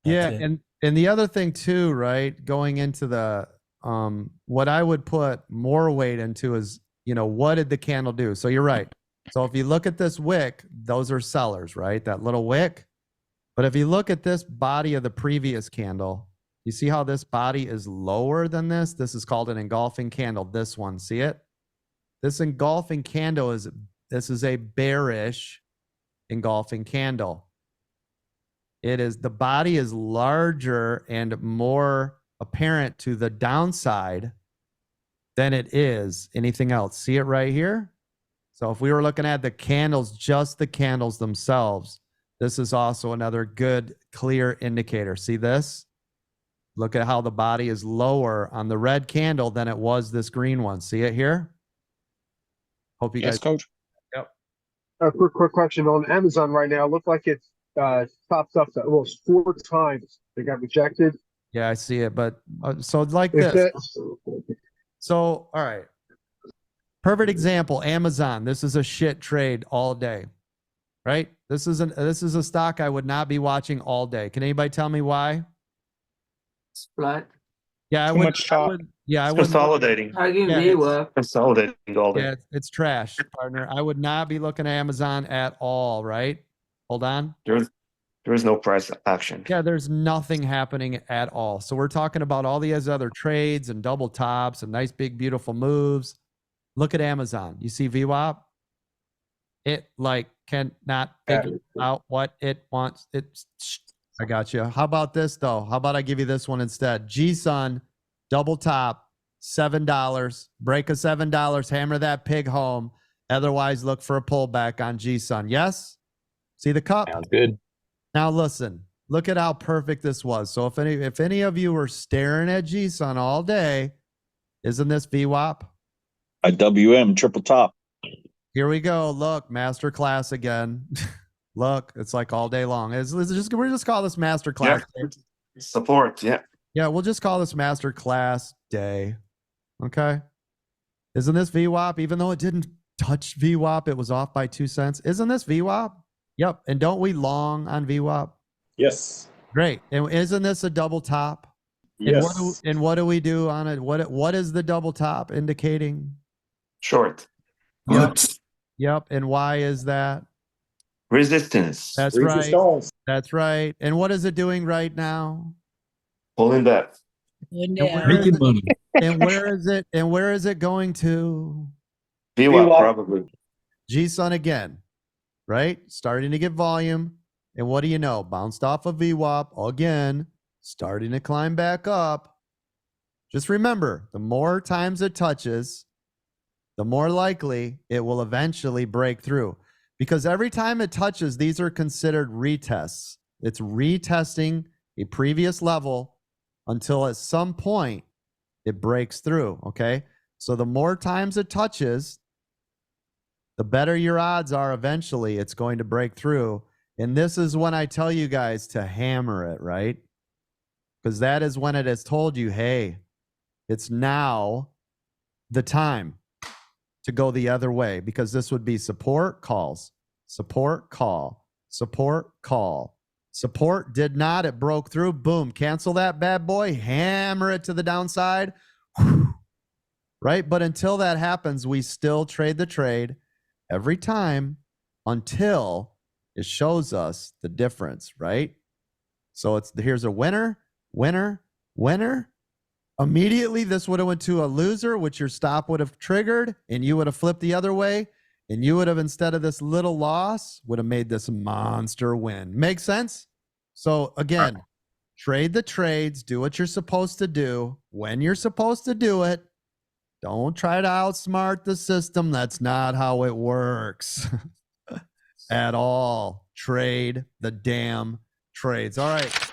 Yeah, it. and the other thing too, right? Going into the what I would put more weight into is, what did the candle do? So you're right. So if you look at this wick, those are sellers, right? That little wick. But if you look at this body of the previous candle, you see how this body is lower than this? This is called an engulfing candle. This one, see it? This engulfing candle is a bearish engulfing candle. The body is larger and more apparent to the downside than it is anything else. See it right here? So if we were looking at the candles, just the candles themselves, this is also another good, clear indicator. See this? Look at how the body is lower on the red candle than it was this green one. See it here? Hope you Yes, guys. coach. Yep. A quick question on Amazon right now. Look like it's topped up almost 4 times. They got rejected. Yeah, I see it. But so like Is this. that So, all right. Perfect example, Amazon. This is a shit trade all day, right? This is a stock I would not be watching all day. Can anybody tell me why? It's flat. Yeah, Too much chop. I would. Consolidating. Tagging Yeah, V-WAP. Consolidating all day. Yeah, it's trash, partner. I would not be looking at Amazon at all, right? Hold on. There is no price action. Yeah, there's nothing happening at all. So we're talking about all these other trades and double tops and nice, big, beautiful moves. Look at Amazon. You see VWAP? It cannot figure out what it wants. I got you. How about this though? How about I give you this one instead? G-Sun, double top, $7. Break a $7. Hammer that pig home. Otherwise, look for a pullback on G-Sun. Yes? See the cup? Sounds good. Now listen. Look at how perfect this was. So if any of you were staring at G-Sun all day, isn't this VWAP? A WM triple top. Here we go. Look, master class again. Look, it's like all day long. We'll just call this master class. Yeah. Support, yeah. Yeah, we'll just call this master class day. Okay. Isn't this VWAP? Even though it didn't touch VWAP, it was off by 2 cents. Isn't this VWAP? Yep. And don't we long on VWAP? Yes. Great. And isn't this a double top? Yes. And what do we do on it? What is the double top indicating? Short. Yep. Yep. And why is that? Resistance. That's right. That's right. And what is it doing right now? Pulling back. Making money. And where is it going to? VWAP probably. G-Sun again, right? Starting to get volume. And what do you know? Bounced off of VWAP again, starting to climb back up. Just remember, the more times it touches, the more likely it will eventually break through. Because every time it touches, these are considered retests. It's retesting a previous level until at some point it breaks through, okay? So the more times it touches, the better your odds are eventually it's going to break through. And this is when I tell you guys to hammer it, right? Because that is when it has told you, hey, it's now the time to go the other way, because this would be support calls, support call, support call. Support did not, it broke through, boom, cancel that bad boy, hammer it to the downside, right? But until that happens, we still trade the trade every time until it shows us the difference, right? So here's a winner, winner, winner. Immediately, this would have went to a loser, which your stop would have triggered, and you would have flipped the other way, and you would have, instead of this little loss, would have made this monster win. Make sense? So again, trade the trades, do what you're supposed to do when you're supposed to do it. Don't try to outsmart the system. That's not how it works at all. Trade the damn trades. All right.